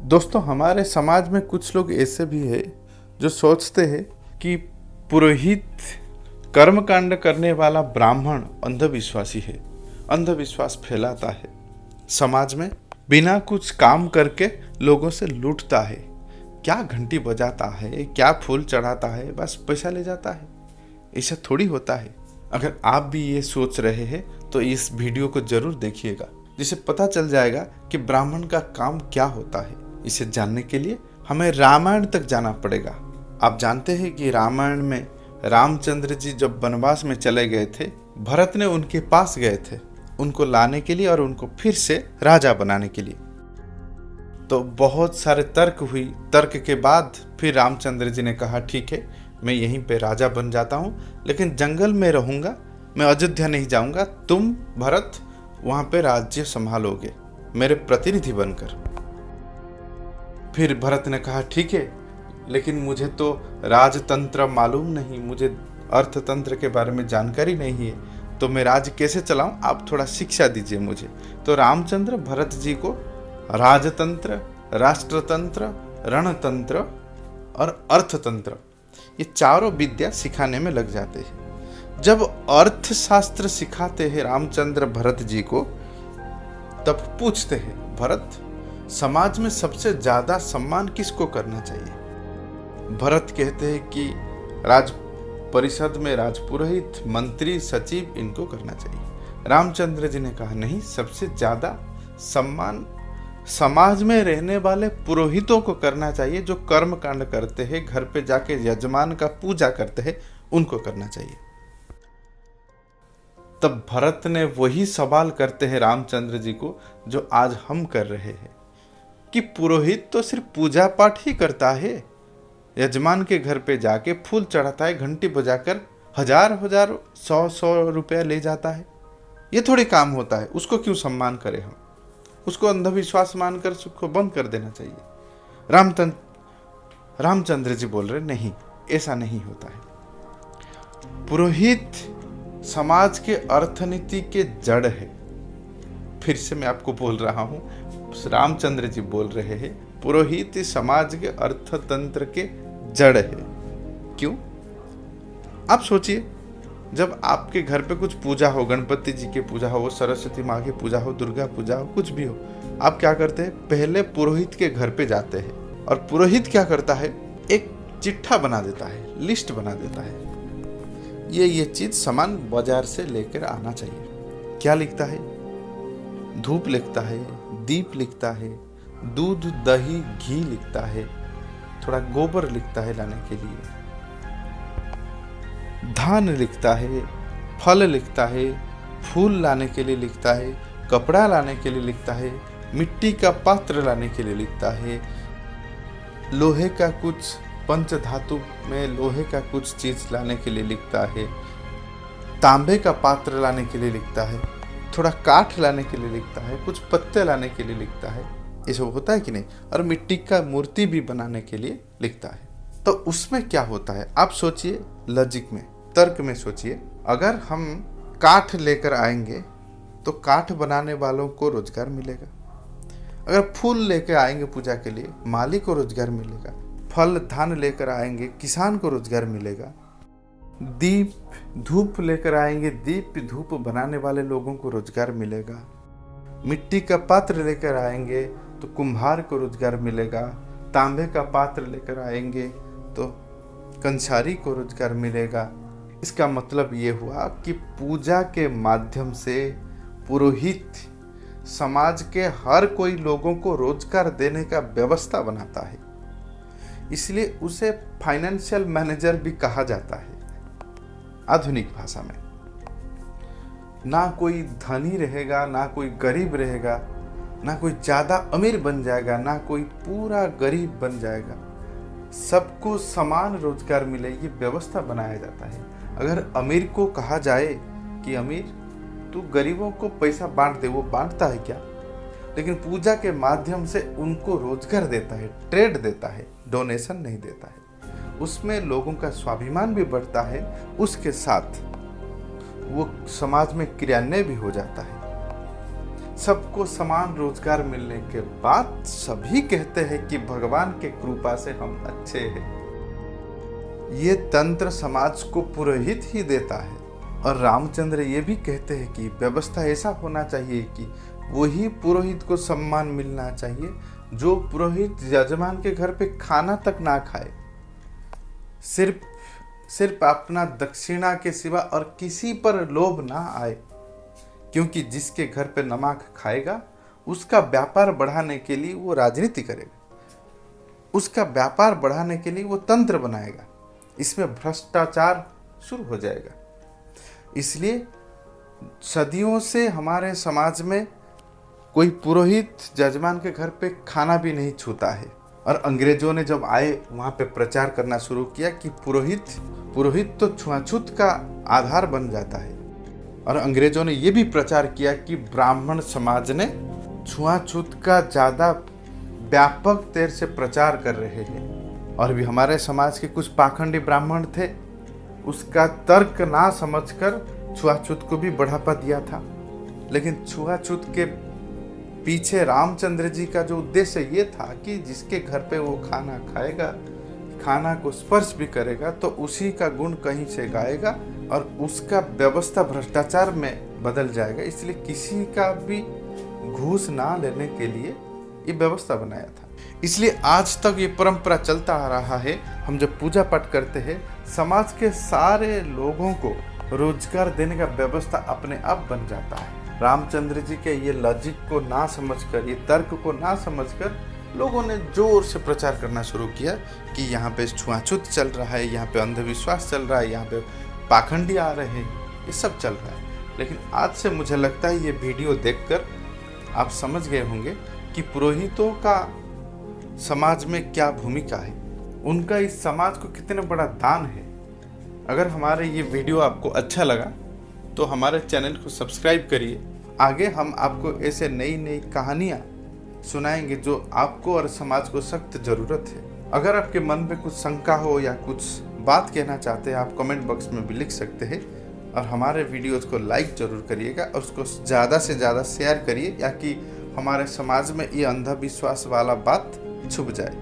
दोस्तों, हमारे समाज में कुछ लोग ऐसे भी हैं जो सोचते हैं कि पुरोहित, कर्मकांड करने वाला ब्राह्मण अंधविश्वासी है, अंधविश्वास फैलाता है, समाज में बिना कुछ काम करके लोगों से लूटता है, क्या घंटी बजाता है, क्या फूल चढ़ाता है, बस पैसा ले जाता है। ऐसा थोड़ी होता है। अगर आप भी ये सोच रहे हैं तो इस वीडियो को जरूर देखिएगा, जिससे पता चल जाएगा कि ब्राह्मण का काम क्या होता है। इसे जानने के लिए हमें रामायण तक जाना पड़ेगा। आप जानते हैं कि रामायण में रामचंद्र जी जब वनवास में चले गए थे, भरत ने उनके पास गए थे उनको लाने के लिए और उनको फिर से राजा बनाने के लिए। तो बहुत सारे तर्क हुई। तर्क के बाद फिर रामचंद्र जी ने कहा, ठीक है, मैं यहीं पे राजा बन जाता हूँ, लेकिन जंगल में रहूंगा, मैं अयोध्या नहीं जाऊंगा, तुम भरत वहां पे राज्य संभालोगे मेरे प्रतिनिधि बनकर। फिर भरत ने कहा, ठीक है, लेकिन मुझे तो राजतंत्र मालूम नहीं, मुझे अर्थतंत्र के बारे में जानकारी नहीं है, तो मैं राज्य कैसे चलाऊं, आप थोड़ा शिक्षा दीजिए मुझे। तो रामचंद्र भरत जी को राजतंत्र, राष्ट्रतंत्र, रणतंत्र और अर्थतंत्र, ये चारों विद्या सिखाने में लग जाते हैं। जब अर्थशास्त्र सिखाते हैं रामचंद्र भरत जी को, तब पूछते हैं, भरत, समाज में सबसे ज्यादा सम्मान किसको करना चाहिए? भरत कहते हैं कि राज परिषद में राजपुरोहित, मंत्री, सचिव, इनको करना चाहिए। रामचंद्र जी ने कहा, नहीं, सबसे ज्यादा सम्मान समाज में रहने वाले पुरोहितों को करना चाहिए, जो कर्म कांड करते हैं, घर पे जाके यजमान का पूजा करते हैं, उनको करना चाहिए। तब भरत ने वही सवाल करते हैं रामचंद्र जी को जो आज हम कर रहे हैं, कि पुरोहित तो सिर्फ पूजा पाठ ही करता है, यजमान के घर पे जाके फूल चढ़ाता है, घंटी बजाकर हजार 100 रुपया ले जाता है, ये थोड़ी काम होता है, उसको क्यों सम्मान करें हम? उसको अंधविश्वास मानकर उसको बंद कर देना चाहिए। रामचंद्र जी बोल रहे, नहीं, ऐसा नहीं होता है। पुरोहित समाज के अर्थनीति के जड़ है। फिर से मैं आपको बोल रहा हूं, रामचंद्र जी बोल रहे हैं, पुरोहित समाज के अर्थतंत्र के जड़ है। क्यों? आप सोचिए, जब आपके घर पे कुछ पूजा हो, गणपति जी की पूजा हो, सरस्वती माँ की पूजा हो, दुर्गा पूजा हो, कुछ भी हो, आप क्या करते हैं? पहले पुरोहित के घर पे जाते हैं, और पुरोहित क्या करता है? एक चिट्ठा बना देता है, लिस्ट बना देता है, ये चीज सामान बाजार से लेकर आना चाहिए। क्या लिखता है? धूप लिखता है, दीप लिखता है, दूध, दही, घी लिखता है, थोड़ा गोबर लिखता है लाने के लिए, धान लिखता है, फल लिखता है, फूल लाने के लिए लिखता है, कपड़ा लाने के लिए लिखता है, मिट्टी का पात्र लाने के लिए लिखता है, लोहे का कुछ पंच धातु में लोहे का कुछ चीज लाने के लिए लिखता है, तांबे का पात्र लाने के लिए लिखता है, थोड़ा काठ लाने के लिए लिखता है, कुछ पत्ते लाने के लिए लिखता है। ये सब होता है कि नहीं? और मिट्टी का मूर्ति भी बनाने के लिए लिखता है। तो उसमें क्या होता है? आप सोचिए, लॉजिक में, तर्क में सोचिए, अगर हम काठ लेकर आएंगे तो काठ बनाने वालों को रोजगार मिलेगा, अगर फूल लेकर आएंगे पूजा के लिए, माली को रोजगार मिलेगा, फल धान लेकर आएंगे, किसान को रोजगार मिलेगा, दीप धूप लेकर आएंगे, दीप धूप बनाने वाले लोगों को रोजगार मिलेगा, मिट्टी का पात्र लेकर आएंगे तो कुम्हार को रोजगार मिलेगा, तांबे का पात्र लेकर आएंगे तो कंसारी को रोजगार मिलेगा। इसका मतलब ये हुआ कि पूजा के माध्यम से पुरोहित समाज के हर कोई लोगों को रोजगार देने का व्यवस्था बनाता है, इसलिए उसे फाइनेंशियल मैनेजर भी कहा जाता है आधुनिक भाषा में। ना कोई धनी रहेगा, ना कोई गरीब रहेगा, ना कोई ज्यादा अमीर बन जाएगा, ना कोई पूरा गरीब बन जाएगा, सबको समान रोजगार मिले, ये व्यवस्था बनाया जाता है। अगर अमीर को कहा जाए कि अमीर, तू गरीबों को पैसा बांट दे, वो बांटता है क्या? लेकिन पूजा के माध्यम से उनको रोजगार देता है, ट्रेड देता है, डोनेशन नहीं देता है। उसमें लोगों का स्वाभिमान भी बढ़ता है, उसके साथ वो समाज में क्रियान्वय भी हो जाता है। सबको समान रोजगार मिलने के बाद सभी कहते हैं कि भगवान के कृपा से हम अच्छे हैं। ये तंत्र समाज को पुरोहित ही देता है। और रामचंद्र ये भी कहते हैं कि व्यवस्था ऐसा होना चाहिए कि वही पुरोहित को सम्मान मिलना चाहिए जो पुरोहित यजमान के घर पे खाना तक ना खाए, सिर्फ अपना दक्षिणा के सिवा और किसी पर लोभ ना आए, क्योंकि जिसके घर पे नमक खाएगा उसका व्यापार बढ़ाने के लिए वो राजनीति करेगा, उसका व्यापार बढ़ाने के लिए वो तंत्र बनाएगा, इसमें भ्रष्टाचार शुरू हो जाएगा। इसलिए सदियों से हमारे समाज में कोई पुरोहित यजमान के घर पे खाना भी नहीं छूता है। और अंग्रेजों ने जब आए वहाँ पे प्रचार करना शुरू किया कि पुरोहित तो छुआछूत का आधार बन जाता है। और अंग्रेजों ने ये भी प्रचार किया कि ब्राह्मण समाज ने छुआछूत का ज़्यादा व्यापक तौर से प्रचार कर रहे हैं। और भी हमारे समाज के कुछ पाखंडी ब्राह्मण थे, उसका तर्क ना समझकर छुआछूत को भी बढ़ावा दिया था। लेकिन छुआछूत के पीछे रामचंद्र जी का जो उद्देश्य ये था कि जिसके घर पे वो खाना खाएगा, खाना को स्पर्श भी करेगा, तो उसी का गुण कहीं से गाएगा और उसका व्यवस्था भ्रष्टाचार में बदल जाएगा। इसलिए किसी का भी घूस ना लेने के लिए ये व्यवस्था बनाया था। इसलिए आज तक ये परंपरा चलता आ रहा है। हम जब पूजा पाठ करते हैं, समाज के सारे लोगों को रोजगार देने का व्यवस्था अपने आप बन जाता है। रामचंद्र जी के ये लॉजिक को ना समझकर, ये तर्क को ना समझकर लोगों ने जोर से प्रचार करना शुरू किया कि यहाँ पे छुआछूत चल रहा है, यहाँ पे अंधविश्वास चल रहा है, यहाँ पे पाखंडी आ रहे हैं, ये सब चल रहा है। लेकिन आज से मुझे लगता है ये वीडियो देखकर आप समझ गए होंगे कि पुरोहितों का समाज में क्या भूमिका है, उनका इस समाज को कितना बड़ा दान है। अगर हमारे ये वीडियो आपको अच्छा लगा तो हमारे चैनल को सब्सक्राइब करिए। आगे हम आपको ऐसे नई नई कहानियाँ सुनाएंगे जो आपको और समाज को सख्त ज़रूरत है। अगर आपके मन में कुछ शंका हो या कुछ बात कहना चाहते हैं, आप कमेंट बॉक्स में भी लिख सकते हैं। और हमारे वीडियोस को लाइक ज़रूर करिएगा और उसको ज़्यादा से ज़्यादा शेयर करिए, ताकि हमारे समाज में ये अंधविश्वास वाला बात छुप जाए।